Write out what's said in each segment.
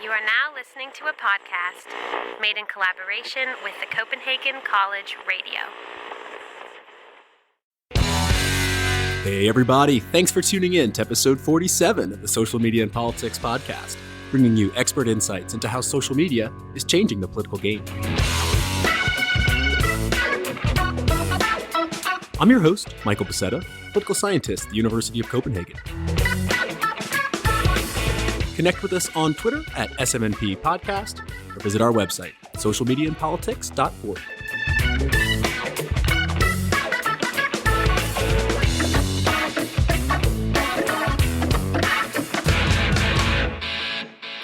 You are now listening to a podcast made in collaboration with the Copenhagen College Radio. Hey everybody, thanks for tuning in to episode 47 of the Social Media and Politics podcast, bringing you expert insights into how social media is changing the political game. I'm your host, Michael Becerra, political scientist at the University of Copenhagen. Connect with us on Twitter at SMNP Podcast or visit our website, socialmediaandpolitics.org.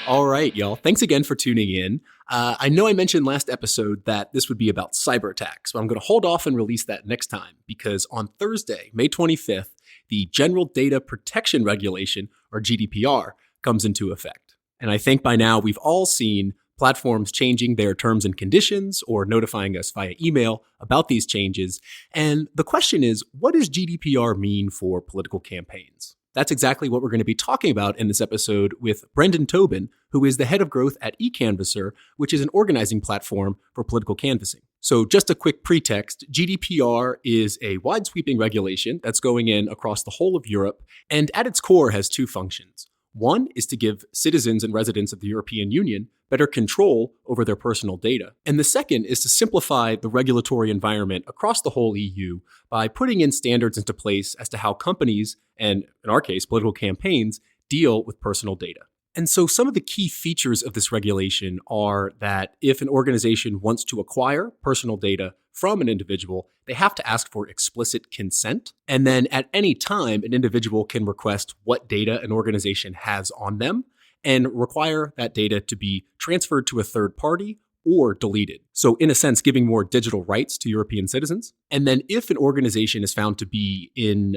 All right, y'all. Thanks again for tuning in. I know I mentioned last episode that this would be about cyber attacks, but I'm going to hold off and release that next time because on Thursday, May 25th, the General Data Protection Regulation, or GDPR, comes into effect. And I think by now we've all seen platforms changing their terms and conditions or notifying us via email about these changes. And the question is, what does GDPR mean for political campaigns? That's exactly what we're going to be talking about in this episode with Brendan Tobin, who is the head of growth at eCanvasser, which is an organizing platform for political canvassing. So just a quick pretext, GDPR is a wide-sweeping regulation that's going in across the whole of Europe, and at its core has two functions. One is to give citizens and residents of the European Union better control over their personal data. And the second is to simplify the regulatory environment across the whole EU by putting in standards into place as to how companies, and in our case, political campaigns, deal with personal data. And so some of the key features of this regulation are that if an organization wants to acquire personal data from an individual, they have to ask for explicit consent. And then at any time, an individual can request what data an organization has on them and require that data to be transferred to a third party or deleted. So in a sense, giving more digital rights to European citizens. And then if an organization is found to be in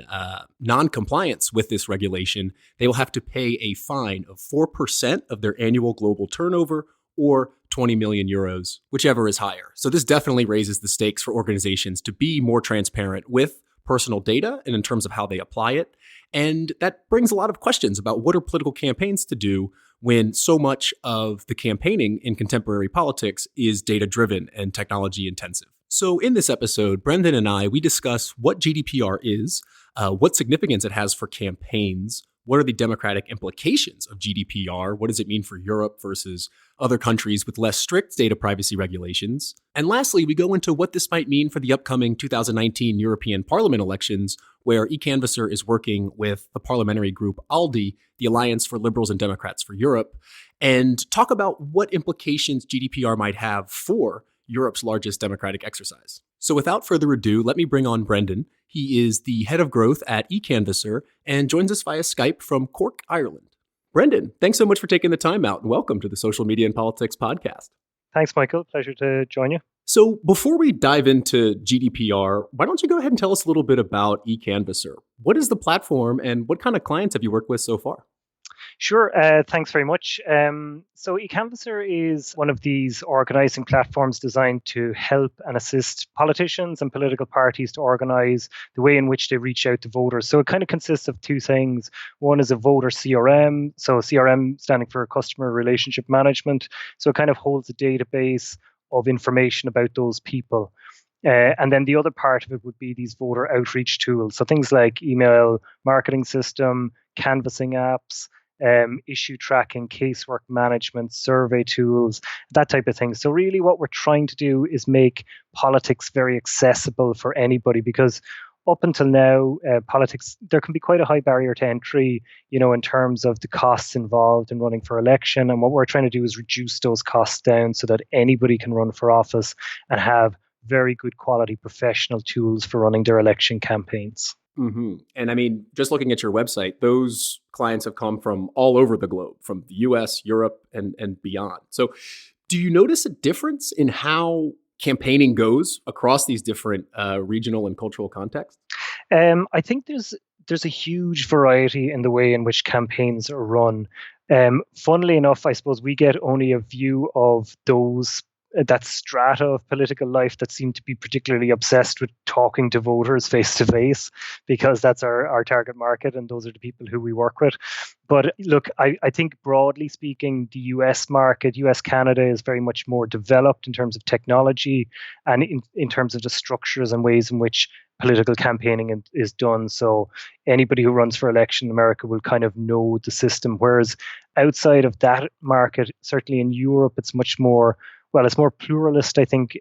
non-compliance with this regulation, they will have to pay a fine of 4% of their annual global turnover or 20 million euros, whichever is higher. So this definitely raises the stakes for organizations to be more transparent with personal data and in terms of how they apply it. And that brings a lot of questions about what are political campaigns to do when so much of the campaigning in contemporary politics is data-driven and technology-intensive. So in this episode, Brendan and I, we discuss what GDPR is, what significance it has for campaigns, what are the democratic implications of GDPR, what does it mean for Europe versus other countries with less strict data privacy regulations, and lastly, we go into what this might mean for the upcoming 2019 European Parliament elections, where eCanvasser is working with the parliamentary group ALDE, the Alliance for Liberals and Democrats for Europe, and talk about what implications GDPR might have for Europe's largest democratic exercise. So without further ado, let me bring on Brendan. He is the head of growth at eCanvasser and joins us via Skype from Cork, Ireland. Brendan, thanks so much for taking the time out and welcome to the Social Media and Politics podcast. Thanks, Michael. Pleasure to join you. So before we dive into GDPR, why don't you go ahead and tell us a little bit about eCanvasser? What is the platform and what kind of clients have you worked with so far? Sure. Thanks very much. So eCanvasser is one of these organizing platforms designed to help and assist politicians and political parties to organize the way in which they reach out to voters. So it kind of consists of two things. One is a voter CRM. So CRM standing for customer relationship management. So it kind of holds a database of information about those people. And then the other part of it would be these voter outreach tools. So things like email marketing system, canvassing apps, issue tracking, casework management, survey tools, that type of thing. So really what we're trying to do is make politics very accessible for anybody, because up until now, politics, there can be quite a high barrier to entry, in terms of the costs involved in running for election. And what we're trying to do is reduce those costs down so that anybody can run for office and have very good quality professional tools for running their election campaigns. Mm-hmm. And I mean, just looking at your website, those clients have come from all over the globe, from the US, Europe, and beyond. So do you notice a difference in how campaigning goes across these different regional and cultural contexts? I think there's a huge variety in the way in which campaigns are run. Funnily enough, I suppose we get only a view of those that strata of political life that seem to be particularly obsessed with talking to voters face to face, because that's our target market and those are the people who we work with. But look, I think broadly speaking, the US market, US Canada, is very much more developed in terms of technology and in terms of the structures and ways in which political campaigning is done. So anybody who runs for election in America will kind of know the system. Whereas outside of that market, certainly in Europe, it's much more, well, it's more pluralist, I think,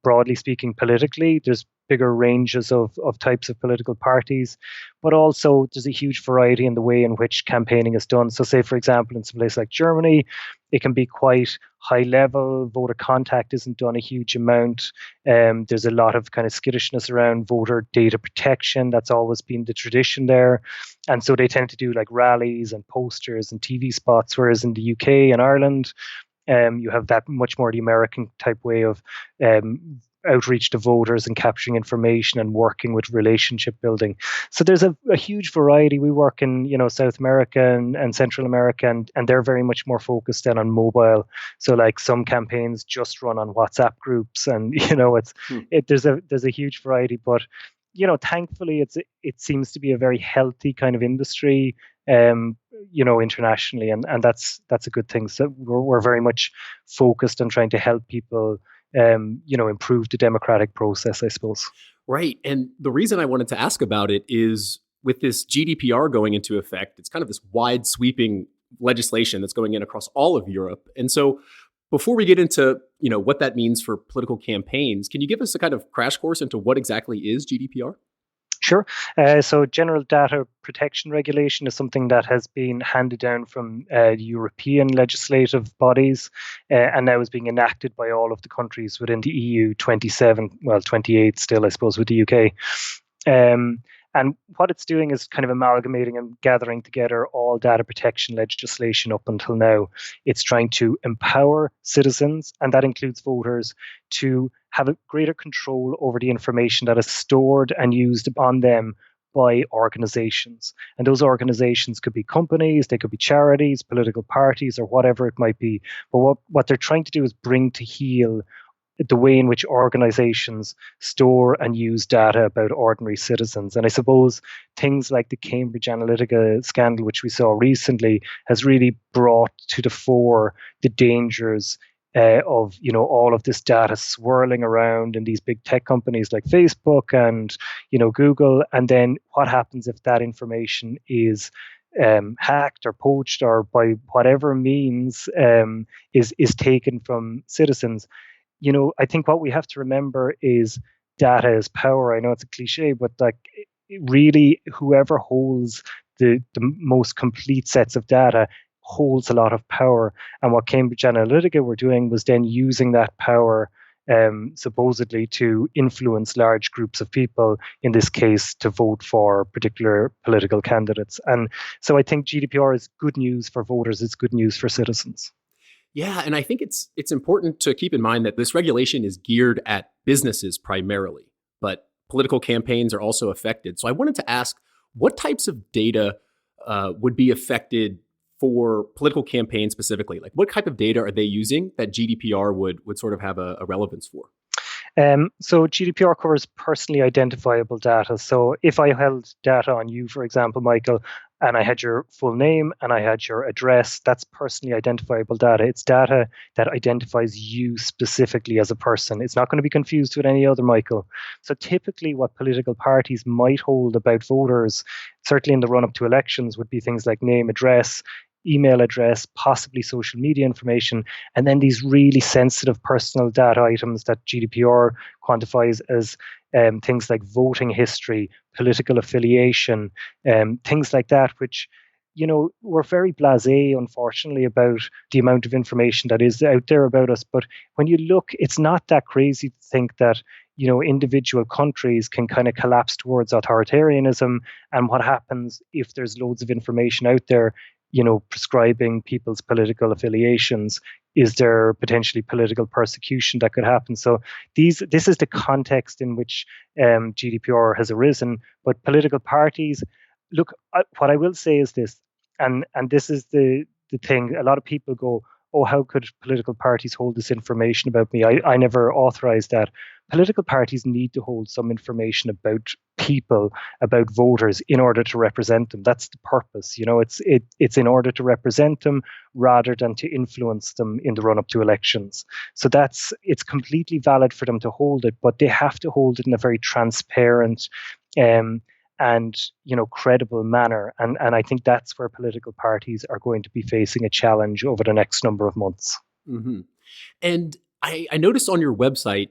broadly speaking, politically. There's bigger ranges of types of political parties, but also there's a huge variety in the way in which campaigning is done. So say, for example, in some place like Germany, it can be quite high level. Voter contact isn't done a huge amount. There's a lot of kind of skittishness around voter data protection. That's always been the tradition there. And so they tend to do like rallies and posters and TV spots, whereas in the UK and Ireland, you have that much more the American type way of outreach to voters and capturing information and working with relationship building. So there's a huge variety. We work in South America and Central America, and they're very much more focused then on mobile. So like some campaigns just run on WhatsApp groups, and there's a huge variety. But thankfully, it seems to be a very healthy kind of industry, internationally, and that's a good thing. So we're very much focused on trying to help people, improve the democratic process, I suppose. Right. And the reason I wanted to ask about it is with this GDPR going into effect, it's kind of this wide sweeping legislation that's going in across all of Europe. And so before we get into, what that means for political campaigns, can you give us a kind of crash course into what exactly is GDPR? Sure. So General Data Protection Regulation is something that has been handed down from European legislative bodies and now is being enacted by all of the countries within the EU, 27, well, 28 still, I suppose, with the UK. And what it's doing is kind of amalgamating and gathering together all data protection legislation up until now. It's trying to empower citizens, and that includes voters, to have a greater control over the information that is stored and used on them by organizations. And those organizations could be companies, they could be charities, political parties, or whatever it might be. But what they're trying to do is bring to heel the way in which organizations store and use data about ordinary citizens. And I suppose things like the Cambridge Analytica scandal, which we saw recently, has really brought to the fore the dangers of all of this data swirling around in these big tech companies like Facebook and Google. And then what happens if that information is hacked or poached or by whatever means is taken from citizens? I think what we have to remember is data is power. I know it's a cliche, but like really whoever holds the most complete sets of data holds a lot of power. And what Cambridge Analytica were doing was then using that power supposedly to influence large groups of people, in this case, to vote for particular political candidates. And so I think GDPR is good news for voters. It's good news for citizens. Yeah, and I think it's important to keep in mind that this regulation is geared at businesses primarily, but political campaigns are also affected. So I wanted to ask, what types of data would be affected for political campaigns specifically? Like, what type of data are they using that GDPR would sort of have a relevance for? So GDPR covers personally identifiable data. So if I held data on you, for example, Michael, and I had your full name and I had your address, that's personally identifiable data. It's data that identifies you specifically as a person. It's not going to be confused with any other Michael. So typically what political parties might hold about voters, certainly in the run-up to elections, would be things like name, address, email address, possibly social media information, and then these really sensitive personal data items that GDPR quantifies as things like voting history, political affiliation, things like that, which, we're very blasé, unfortunately, about the amount of information that is out there about us. But when you look, it's not that crazy to think that, individual countries can kind of collapse towards authoritarianism. And what happens if there's loads of information out there, prescribing people's political affiliations? Is there potentially political persecution that could happen? So this is the context in which GDPR has arisen. But political parties, look, what I will say is this, and this is the thing. A lot of people go, oh, how could political parties hold this information about me? I never authorized that. Political parties need to hold some information about people, about voters, in order to represent them. That's the purpose. It's in order to represent them rather than to influence them in the run up to elections. So it's completely valid for them to hold it, but they have to hold it in a very transparent and credible manner. And I think that's where political parties are going to be facing a challenge over the next number of months. Mm-hmm. And I noticed on your website,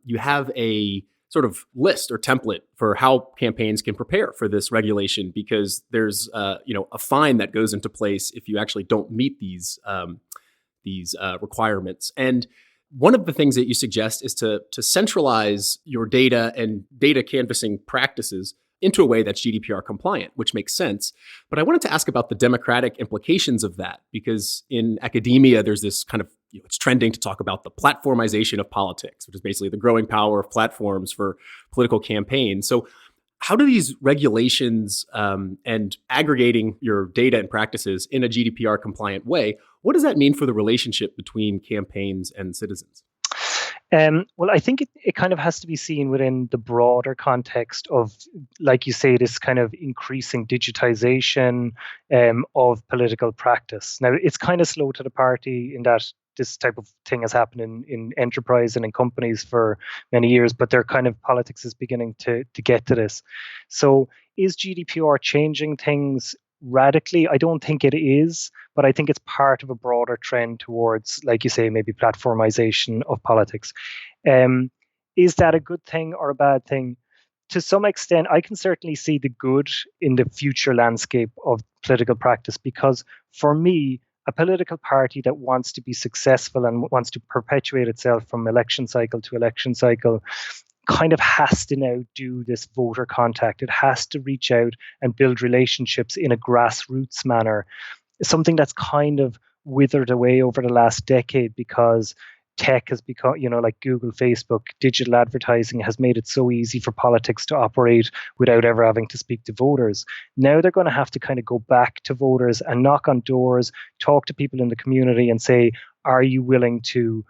you have a sort of list or template for how campaigns can prepare for this regulation, because there's a fine that goes into place if you actually don't meet these requirements. And one of the things that you suggest is to centralize your data and data canvassing practices into a way that's GDPR compliant, which makes sense. But I wanted to ask about the democratic implications of that, because in academia, there's this kind of, it's trending to talk about the platformization of politics, which is basically the growing power of platforms for political campaigns. So how do these regulations and aggregating your data and practices in a GDPR compliant way, what does that mean for the relationship between campaigns and citizens? Well, I think it kind of has to be seen within the broader context of, like you say, this kind of increasing digitization of political practice. Now, it's kind of slow to the party in that this type of thing has happened in enterprise and in companies for many years, but their kind of politics is beginning to get to this. So is GDPR changing things radically? I don't think it is, but I think it's part of a broader trend towards, like you say, maybe platformization of politics. Is that a good thing or a bad thing? To some extent, I can certainly see the good in the future landscape of political practice, because for me, a political party that wants to be successful and wants to perpetuate itself from election cycle to election cycle kind of has to now do this voter contact. It has to reach out and build relationships in a grassroots manner, something that's kind of withered away over the last decade because tech has become, like Google, Facebook, digital advertising has made it so easy for politics to operate without ever having to speak to voters. Now they're going to have to kind of go back to voters and knock on doors, talk to people in the community and say, are you willing to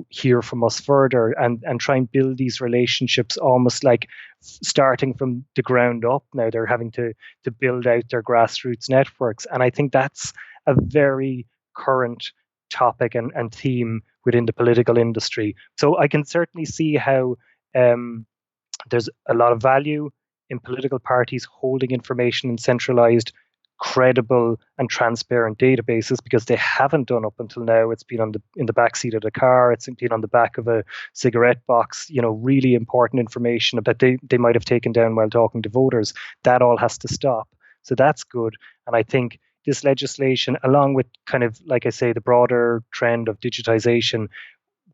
hear from us further, and try and build these relationships almost like starting from the ground up. Now they're having to build out their grassroots networks. And I think that's a very current topic and theme within the political industry. So I can certainly see how there's a lot of value in political parties holding information in centralized, credible and transparent databases, because they haven't done up until now. It's been in the back seat of the car. It's been on the back of a cigarette box. Really important information that they might have taken down while talking to voters. That all has to stop. So that's good. And I think this legislation, along with kind of, like I say, the broader trend of digitization,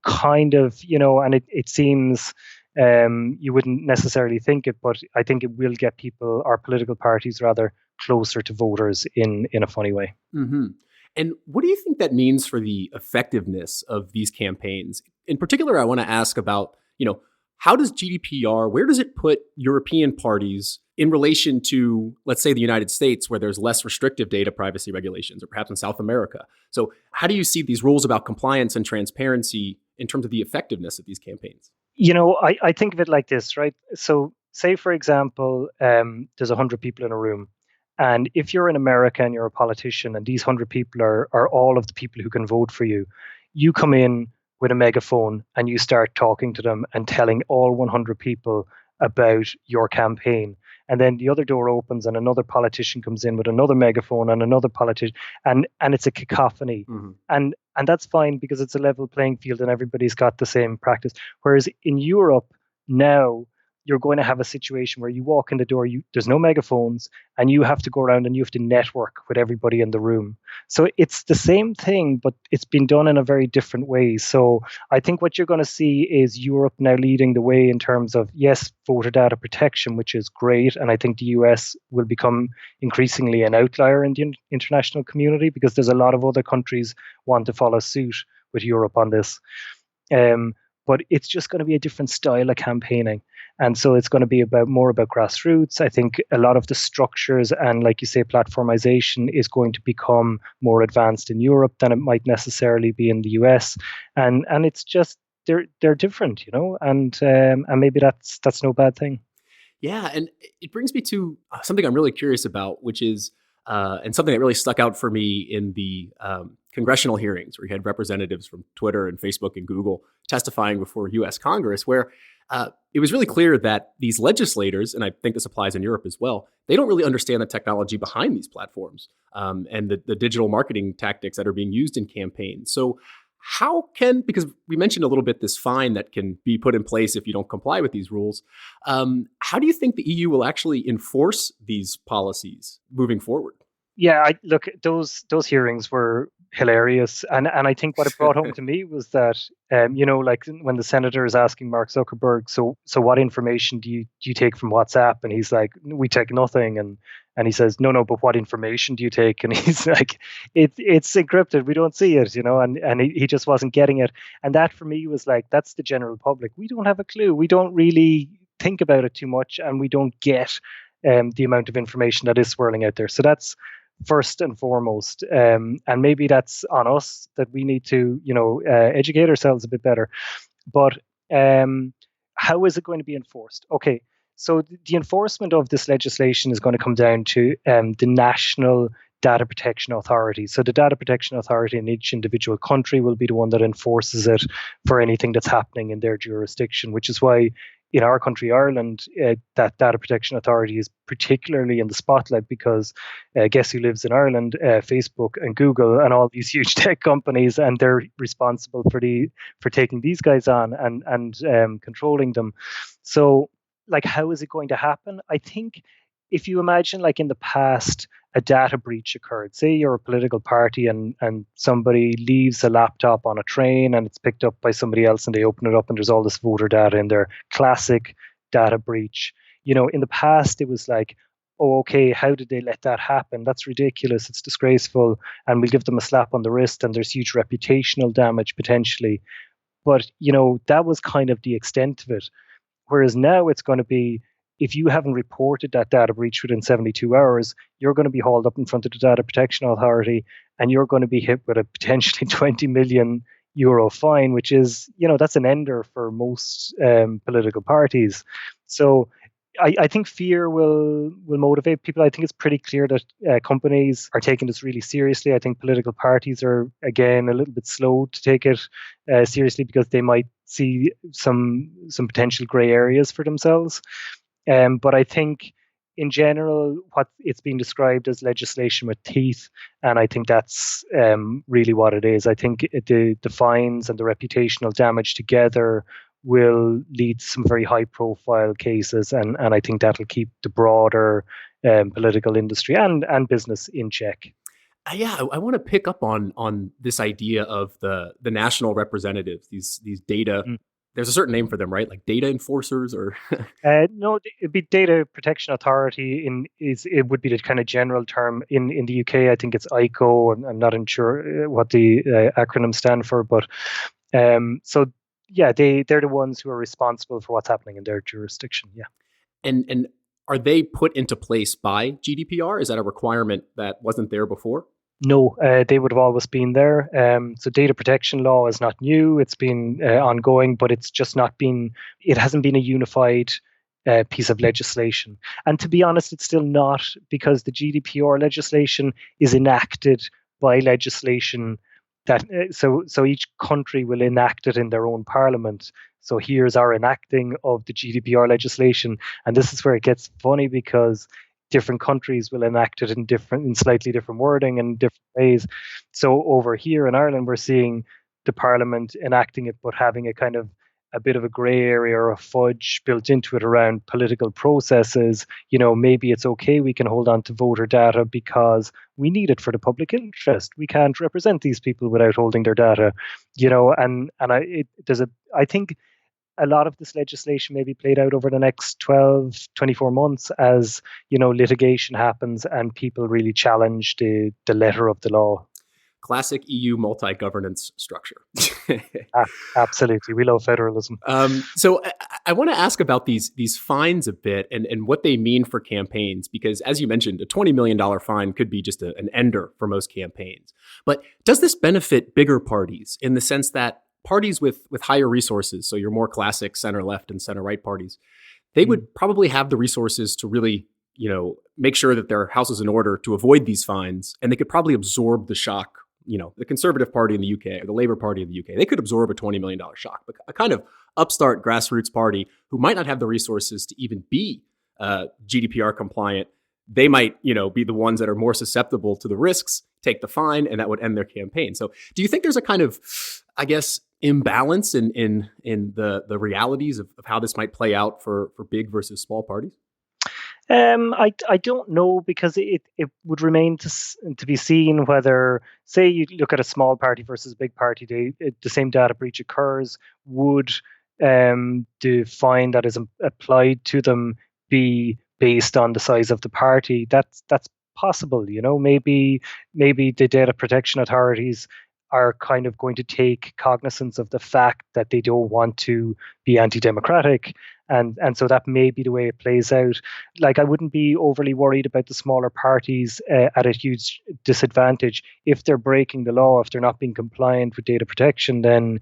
kind of, and it seems you wouldn't necessarily think it, but I think it will get people, or political parties rather, closer to voters in a funny way. Mm-hmm. And what do you think that means for the effectiveness of these campaigns? In particular, I want to ask about, how does GDPR, where does it put European parties in relation to, let's say, the United States, where there's less restrictive data privacy regulations, or perhaps in South America? So how do you see these rules about compliance and transparency in terms of the effectiveness of these campaigns? I think of it like this, right? So say, for example, there's 100 people in a room. And if you're in America and you're a politician and these 100 people are all of the people who can vote for you, you come in with a megaphone and you start talking to them and telling all 100 people about your campaign. And then the other door opens and another politician comes in with another megaphone and another politician, and it's a cacophony. Mm-hmm. And that's fine because it's a level playing field and everybody's got the same practice. Whereas in Europe now, you're going to have a situation where you walk in the door, there's no megaphones, and you have to go around and you have to network with everybody in the room. So it's the same thing, but it's been done in a very different way. So I think what you're going to see is Europe now leading the way in terms of, yes, voter data protection, which is great. And I think the US will become increasingly an outlier in the international community, because there's a lot of other countries want to follow suit with Europe on this. But it's just going to be a different style of campaigning. And so it's going to be more about grassroots. I think a lot of the structures and, like you say, platformization is going to become more advanced in Europe than it might necessarily be in the US. And it's just they're different, and maybe that's no bad thing. Yeah, and it brings me to something I'm really curious about, which is, and something that really stuck out for me in the congressional hearings, where you had representatives from Twitter and Facebook and Google testifying before U.S. Congress, where it was really clear that these legislators, and I think this applies in Europe as well, they don't really understand the technology behind these platforms and the digital marketing tactics that are being used in campaigns. So because we mentioned a little bit this fine that can be put in place if you don't comply with these rules, how do you think the EU will actually enforce these policies moving forward? Yeah, look, those hearings were hilarious, and I think what it brought home to me was that, like when the senator is asking Mark Zuckerberg, so what information do you take from WhatsApp, and he's like, we take nothing, and he says, no, but what information do you take? And he's like, it's encrypted, we don't see it, and he just wasn't getting it, and that for me was like, that's the general public. We don't have a clue. We don't really think about it too much, and we don't get the amount of information that is swirling out there. So that's first and foremost, and maybe that's on us, that we need to, educate ourselves a bit better. But how is it going to be enforced? Okay, so the enforcement of this legislation is going to come down to the national data protection authority. So the data protection authority in each individual country will be the one that enforces it for anything that's happening in their jurisdiction, which is why in our country, Ireland, that data protection authority is particularly in the spotlight, because guess who lives in Ireland? Facebook and Google and all these huge tech companies, and they're responsible for taking these guys on and controlling them. So, like, how is it going to happen? I think if you imagine, like in the past, a data breach occurred. Say you're a political party and somebody leaves a laptop on a train and it's picked up by somebody else and they open it up and there's all this voter data in there. Classic data breach. In the past, it was like, oh, okay, how did they let that happen? That's ridiculous. It's disgraceful. And we'll give them a slap on the wrist, and there's huge reputational damage potentially. But, that was kind of the extent of it. Whereas now it's going to be, if you haven't reported that data breach within 72 hours, you're going to be hauled up in front of the Data Protection Authority, and you're going to be hit with a potentially 20 million euro fine, which is, that's an ender for most political parties. So I think fear will motivate people. I think it's pretty clear that companies are taking this really seriously. I think political parties are, again, a little bit slow to take it seriously, because they might see some potential gray areas for themselves. But I think in general, what it's being described as legislation with teeth, and I think that's really what it is. I think the fines and the reputational damage together will lead to some very high-profile cases, and I think that'll keep the broader political industry and business in check. Yeah, I want to pick up on this idea of the national representatives, these data. There's a certain name for them, right? Like data enforcers, or no, it'd be Data Protection Authority. It would be the kind of general term in the UK. I think it's ICO. I'm not sure what the acronyms stand for, but so yeah, they're the ones who are responsible for what's happening in their jurisdiction. Yeah, and are they put into place by GDPR? Is that a requirement that wasn't there before? No, they would have always been there. So data protection law is not new. It's been ongoing, but it's just not been, it hasn't been a unified piece of legislation. And to be honest, it's still not, because the GDPR legislation is enacted by legislation that, so each country will enact it in their own parliament. So here's our enacting of the GDPR legislation. And this is where it gets funny, because different countries will enact it in slightly different wording and different ways. So over here in Ireland, we're seeing the Parliament enacting it, but having a bit of a grey area or a fudge built into it around political processes. Maybe it's okay, we can hold on to voter data because we need it for the public interest. We can't represent these people without holding their data. I think a lot of this legislation may be played out over the next 12, 24 months as, litigation happens and people really challenge the letter of the law. Classic EU multi-governance structure. Absolutely. We love federalism. So I want to ask about these fines a bit and what they mean for campaigns, because as you mentioned, a $20 million fine could be just an ender for most campaigns. But does this benefit bigger parties in the sense that parties with higher resources, so your more classic center-left and center-right parties, they would probably have the resources to really, make sure that their house is in order to avoid these fines, and they could probably absorb the shock. The Conservative Party in the UK or the Labour Party in the UK, they could absorb a $20 million shock. But a kind of upstart grassroots party who might not have the resources to even be GDPR compliant, they might, be the ones that are more susceptible to the risks, take the fine, and that would end their campaign. So do you think there's a kind of, I guess, imbalance in the realities of how this might play out for big versus small parties? I don't know, because it would remain to be seen whether, say, you look at a small party versus a big party, the same data breach occurs. Would the fine that is applied to them be based on the size of the party? That's possible. Maybe the data protection authorities are kind of going to take cognizance of the fact that they don't want to be anti-democratic. And so that may be the way it plays out. Like, I wouldn't be overly worried about the smaller parties at a huge disadvantage. If they're breaking the law, if they're not being compliant with data protection, then,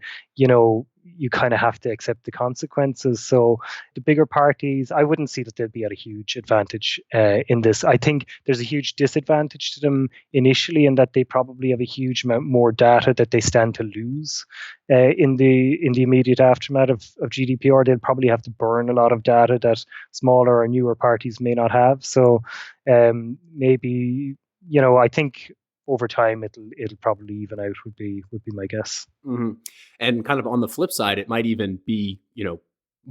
you kind of have to accept the consequences. So the bigger parties, I wouldn't see that they'll be at a huge advantage in this. I think there's a huge disadvantage to them initially, in that they probably have a huge amount more data that they stand to lose in the immediate aftermath of GDPR. They'll probably have to burn a lot of data that smaller or newer parties may not have. So maybe, I think over time it'll probably even out, would be my guess. Mm-hmm. And kind of on the flip side, it might even be,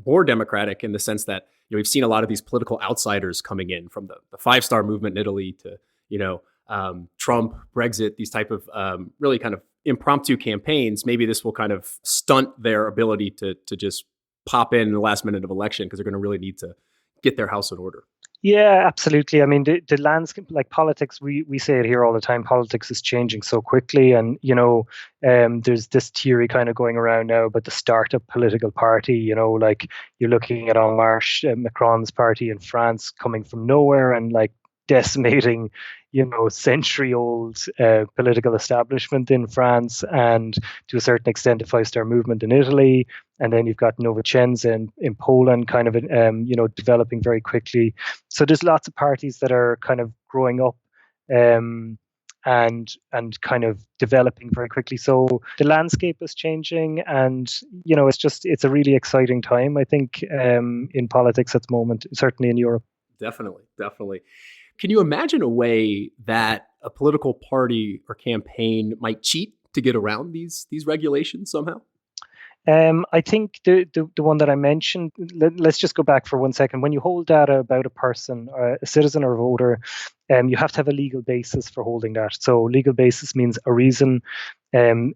more democratic in the sense that, we've seen a lot of these political outsiders coming in, from the 5-star movement in Italy to, Trump, Brexit, these type of really kind of impromptu campaigns. Maybe this will kind of stunt their ability to just pop in the last minute of election, because they're going to really need to get their house in order. Yeah, absolutely. I mean, the landscape, like politics, we say it here all the time, politics is changing so quickly. And, there's this theory kind of going around now about the startup political party, like you're looking at En Marche, Macron's party in France, coming from nowhere and like decimating, century-old political establishment in France, and to a certain extent a 5-star movement in Italy. And then you've got Nowoczynska in Poland, kind of, developing very quickly. So there's lots of parties that are kind of growing up and kind of developing very quickly. So the landscape is changing, and it's a really exciting time, I think, in politics at the moment, certainly in Europe. Definitely. Can you imagine a way that a political party or campaign might cheat to get around these regulations somehow? I think the one that I mentioned, let's just go back for 1 second. When you hold data about a person, a citizen or a voter, you have to have a legal basis for holding that. So legal basis means a reason. And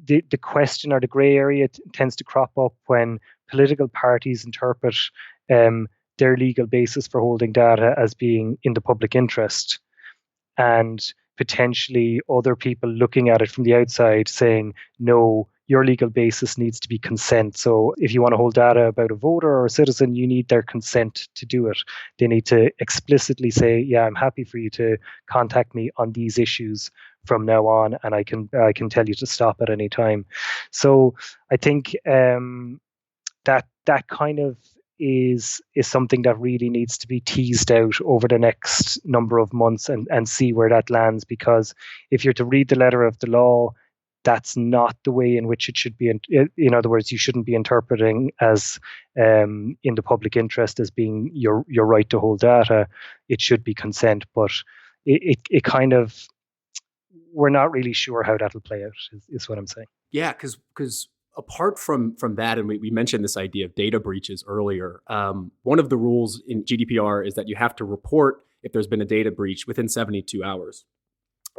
the question, or the gray area, tends to crop up when political parties interpret their legal basis for holding data as being in the public interest, and potentially other people looking at it from the outside saying, no, your legal basis needs to be consent. So if you want to hold data about a voter or a citizen, you need their consent to do it. They need to explicitly say, yeah, I'm happy for you to contact me on these issues from now on, and I can tell you to stop at any time. So I think that kind of is something that really needs to be teased out over the next number of months, and see where that lands. Because if you're to read the letter of the law, that's not the way in which it should be. In other words, you shouldn't be interpreting as in the public interest as being your right to hold data. It should be consent, but it kind of, we're not really sure how that'll play out, is what I'm saying. Yeah, because apart from that, and we mentioned this idea of data breaches earlier, one of the rules in GDPR is that you have to report if there's been a data breach within 72 hours.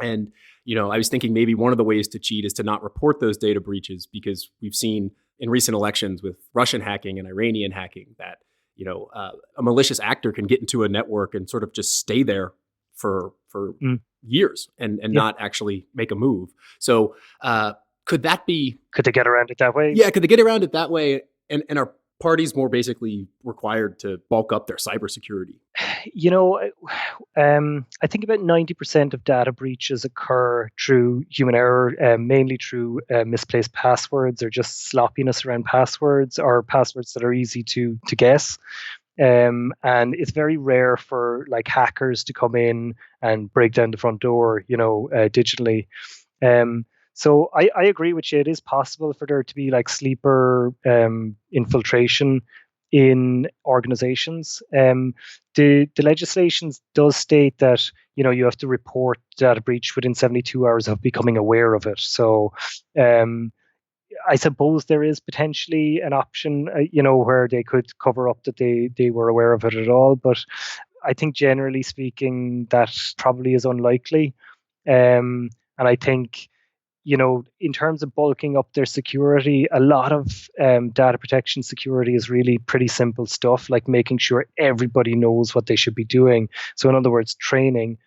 And, I was thinking maybe one of the ways to cheat is to not report those data breaches, because we've seen in recent elections with Russian hacking and Iranian hacking that, a malicious actor can get into a network and sort of just stay there for years and not actually make a move. So could that be? Could they get around it that way? Yeah, could they get around it that way? And are parties more basically required to bulk up their cybersecurity? I think about 90% of data breaches occur through human error, mainly through misplaced passwords or just sloppiness around passwords or passwords that are easy to guess. And it's very rare for like hackers to come in and break down the front door, digitally. So I agree with you. It is possible for there to be like sleeper infiltration in organizations. The legislation does state that you have to report data breach within 72 hours of becoming aware of it. So I suppose there is potentially an option, where they could cover up that they were aware of it at all. But I think generally speaking, that probably is unlikely. And I think, in terms of bulking up their security, a lot of data protection security is really pretty simple stuff, like making sure everybody knows what they should be doing. So in other words, training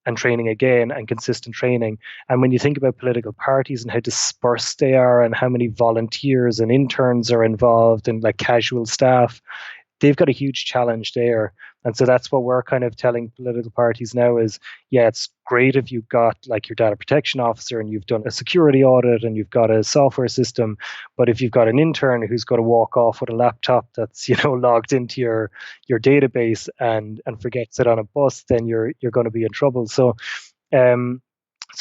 and training again and consistent training. And when you think about political parties and how dispersed they are and how many volunteers and interns are involved and like casual staff, they've got a huge challenge there. And so that's what we're kind of telling political parties now is, yeah, it's great if you've got like your data protection officer and you've done a security audit and you've got a software system. But if you've got an intern who's got to walk off with a laptop that's, logged into your database and forgets it on a bus, then you're going to be in trouble. So a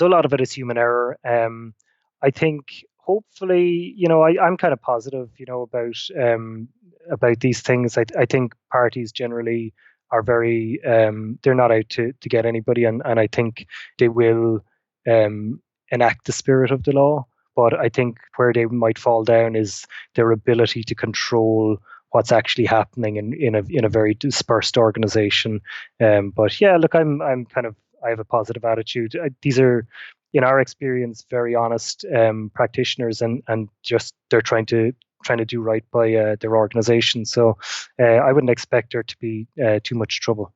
lot of it is human error. I think hopefully, I'm kind of positive, about these things. I think parties generally are very they're not out to get anybody, and I think they will enact the spirit of the law. But I think where they might fall down is their ability to control what's actually happening in a very dispersed organization. But yeah, look, I have a positive attitude. These are, in our experience, very honest practitioners, and just they're trying to do right by their organization. So I wouldn't expect there to be too much trouble.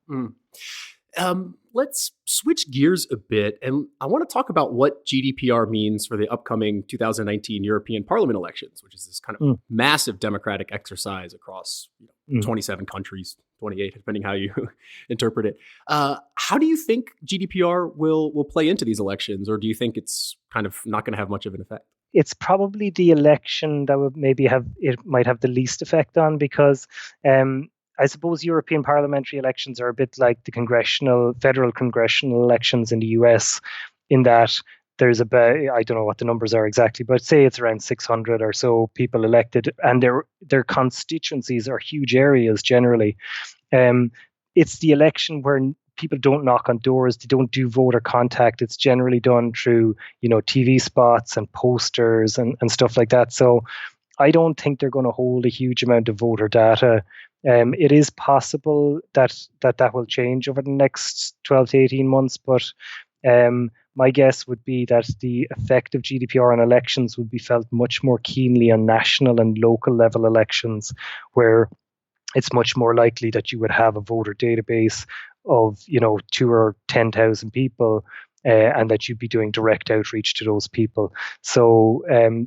Let's switch gears a bit, and I want to talk about what GDPR means for the upcoming 2019 European Parliament elections, which is this kind of massive democratic exercise across 27 countries, 28, depending how you interpret it. How do you think GDPR will play into these elections, or do you think it's kind of not going to have much of an effect? It's probably the election that would might have the least effect on, because I suppose European parliamentary elections are a bit like the federal congressional elections in the US, in that there's about, I don't know what the numbers are exactly, but say it's around 600 or so people elected, and their constituencies are huge areas generally. It's the election where people don't knock on doors, they don't do voter contact. It's generally done through, TV spots and posters and stuff like that. So I don't think they're going to hold a huge amount of voter data. It is possible that will change over the next 12 to 18 months, but my guess would be that the effect of GDPR on elections would be felt much more keenly on national and local level elections, where it's much more likely that you would have a voter database of 2 or 10,000 people, and that you'd be doing direct outreach to those people. So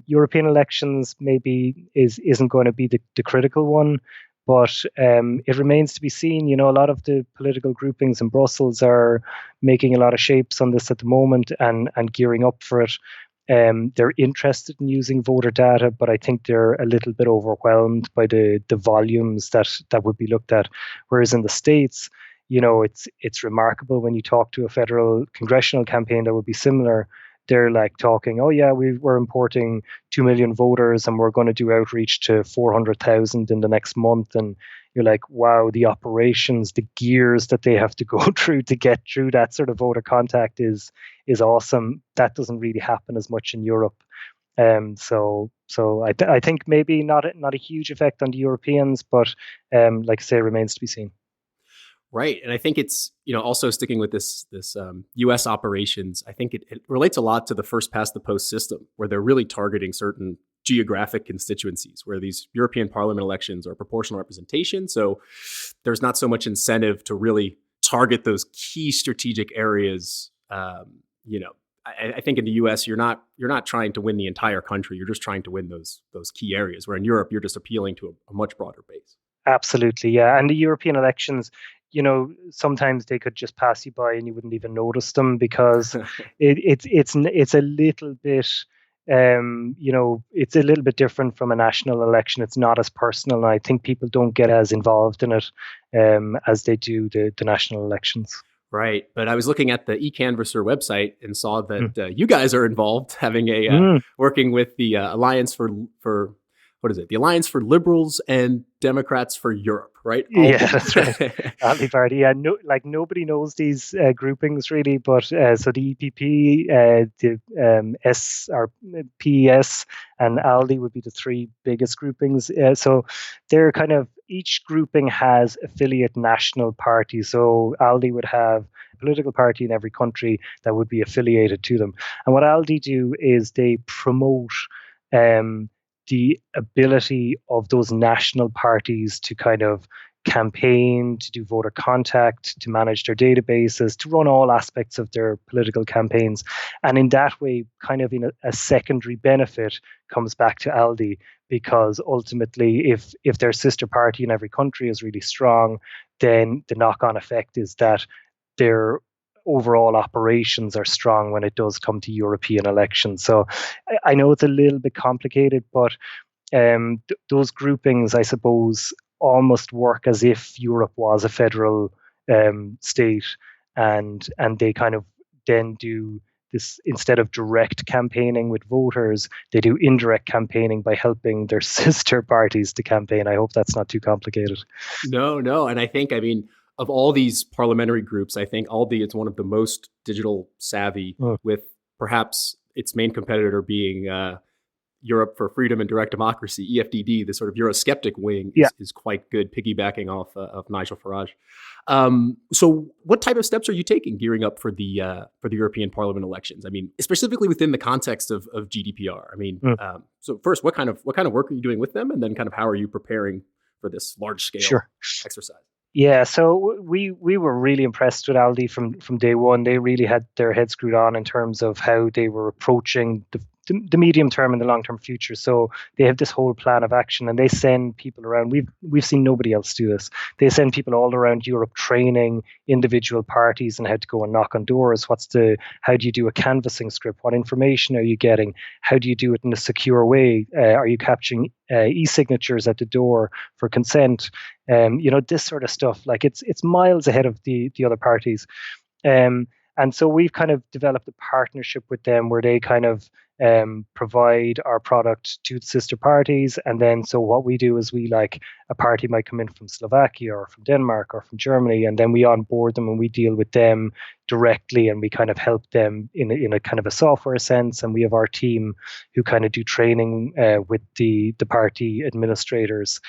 European elections maybe isn't going to be the critical one, but it remains to be seen. A lot of the political groupings in Brussels are making a lot of shapes on this at the moment and gearing up for it. They're interested in using voter data, but I think they're a little bit overwhelmed by the volumes that would be looked at. Whereas in the States, it's remarkable when you talk to a federal congressional campaign that would be similar. They're like talking, oh yeah, we're importing 2 million voters and we're going to do outreach to 400,000 in the next month. And you're like, wow, the operations, the gears that they have to go through to get through that sort of voter contact is awesome. That doesn't really happen as much in Europe. So I think maybe not a huge effect on the Europeans, but like I say, remains to be seen. Right. And I think it's, also sticking with this U.S. operations, I think it relates a lot to the first past the post system, where they're really targeting certain geographic constituencies, where these European Parliament elections are proportional representation. So there's not so much incentive to really target those key strategic areas you know, I think in the U.S. you're not trying to win the entire country. You're just trying to win those key areas. Where in Europe you're just appealing to a much broader base. Absolutely, yeah. And the European elections, sometimes they could just pass you by and you wouldn't even notice them because it's a little bit, it's a little bit different from a national election. It's not as personal, and I think people don't get as involved in it as they do the national elections. Right. But I was looking at the eCanvasser website and saw that you guys are involved, having working with the Alliance for what is it? The Alliance for Liberals and Democrats for Europe, right? Yeah, that's right. Aldi Party. Yeah, nobody knows these groupings really, but so the EPP, the S or PES, and Aldi would be the three biggest groupings. So they're kind of, each grouping has affiliate national parties. So Aldi would have a political party in every country that would be affiliated to them. And what Aldi do is they promote the ability of those national parties to kind of campaign, to do voter contact, to manage their databases, to run all aspects of their political campaigns. And in that way, kind of in a secondary benefit comes back to Aldi, because ultimately, if their sister party in every country is really strong, then the knock-on effect is that their overall operations are strong when it does come to European elections. So I know it's a little bit complicated, but those groupings, I suppose, almost work as if Europe was a federal state, and they kind of then do this, instead of direct campaigning with voters, they do indirect campaigning by helping their sister parties to campaign. I hope that's not too complicated. No. And I mean, of all these parliamentary groups, I think Aldi is one of the most digital savvy, with perhaps its main competitor being Europe for Freedom and Direct Democracy, EFDD, the sort of Eurosceptic wing, is quite good, piggybacking off of Nigel Farage. So what type of steps are you taking gearing up for the European Parliament elections? I mean, specifically within the context of GDPR. I mean, so first, what kind of work are you doing with them? And then kind of how are you preparing for this large scale exercise? Yeah, so we were really impressed with Aldi from day one. They really had their head screwed on in terms of how they were approaching the medium term and the long term future. So they have this whole plan of action, and they send people around. We've seen nobody else do this. They send people all around Europe training individual parties and how to go and knock on doors. How do you do a canvassing script? What information are you getting? How do you do it in a secure way? Are you capturing e-signatures at the door for consent? This sort of stuff. Like it's miles ahead of the other parties. And so we've kind of developed a partnership with them where they kind of provide our product to the sister parties. And then so what we do is a party might come in from Slovakia or from Denmark or from Germany, and then we onboard them and we deal with them directly, and we kind of help them in a kind of a software sense. And we have our team who kind of do training with the party administrators.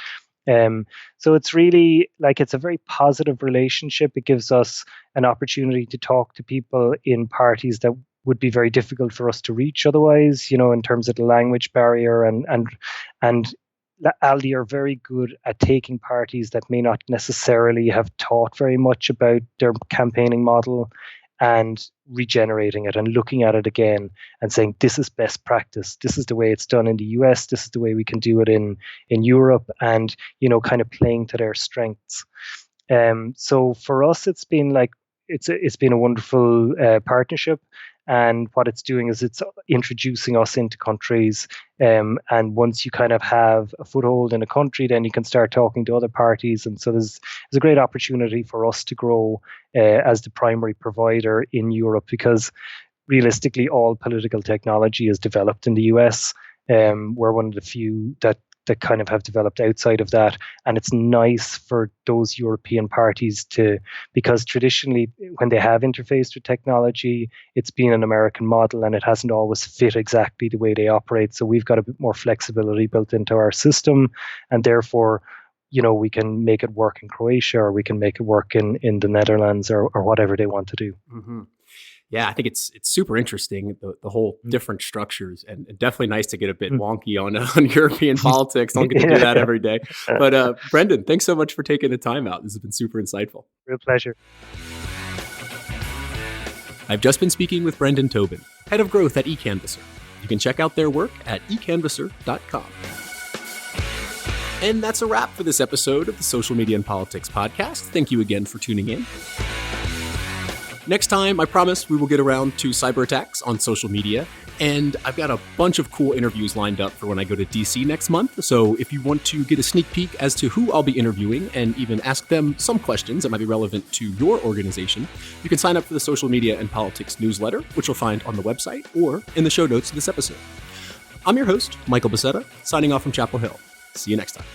So it's really it's a very positive relationship. It gives us an opportunity to talk to people in parties that would be very difficult for us to reach otherwise, in terms of the language barrier, and Aldi are very good at taking parties that may not necessarily have thought very much about their campaigning model and regenerating it and looking at it again and saying, this is best practice. This is the way it's done in the US. This is the way we can do it in Europe, and, kind of playing to their strengths. So for us, it's been it's been a wonderful partnership. And what it's doing is it's introducing us into countries. And once you kind of have a foothold in a country, then you can start talking to other parties. And so there's a great opportunity for us to grow as the primary provider in Europe, because realistically, all political technology is developed in the US. We're one of the few that kind of have developed outside of that. And it's nice for those European parties because traditionally when they have interfaced with technology, it's been an American model and it hasn't always fit exactly the way they operate. So we've got a bit more flexibility built into our system, and therefore, we can make it work in Croatia, or we can make it work in the Netherlands, or whatever they want to do. Mm-hmm. Yeah, I think it's super interesting, the whole different structures, and definitely nice to get a bit wonky on European politics. Don't get to do that every day. But Brendan, thanks so much for taking the time out. This has been super insightful. Real pleasure. I've just been speaking with Brendan Tobin, Head of Growth at eCanvasser. You can check out their work at eCanvasser.com. And that's a wrap for this episode of the Social Media and Politics podcast. Thank you again for tuning in. Next time, I promise we will get around to cyber attacks on social media. And I've got a bunch of cool interviews lined up for when I go to DC next month. So if you want to get a sneak peek as to who I'll be interviewing and even ask them some questions that might be relevant to your organization, you can sign up for the Social Media and Politics newsletter, which you'll find on the website or in the show notes of this episode. I'm your host, Michael Becerra, signing off from Chapel Hill. See you next time.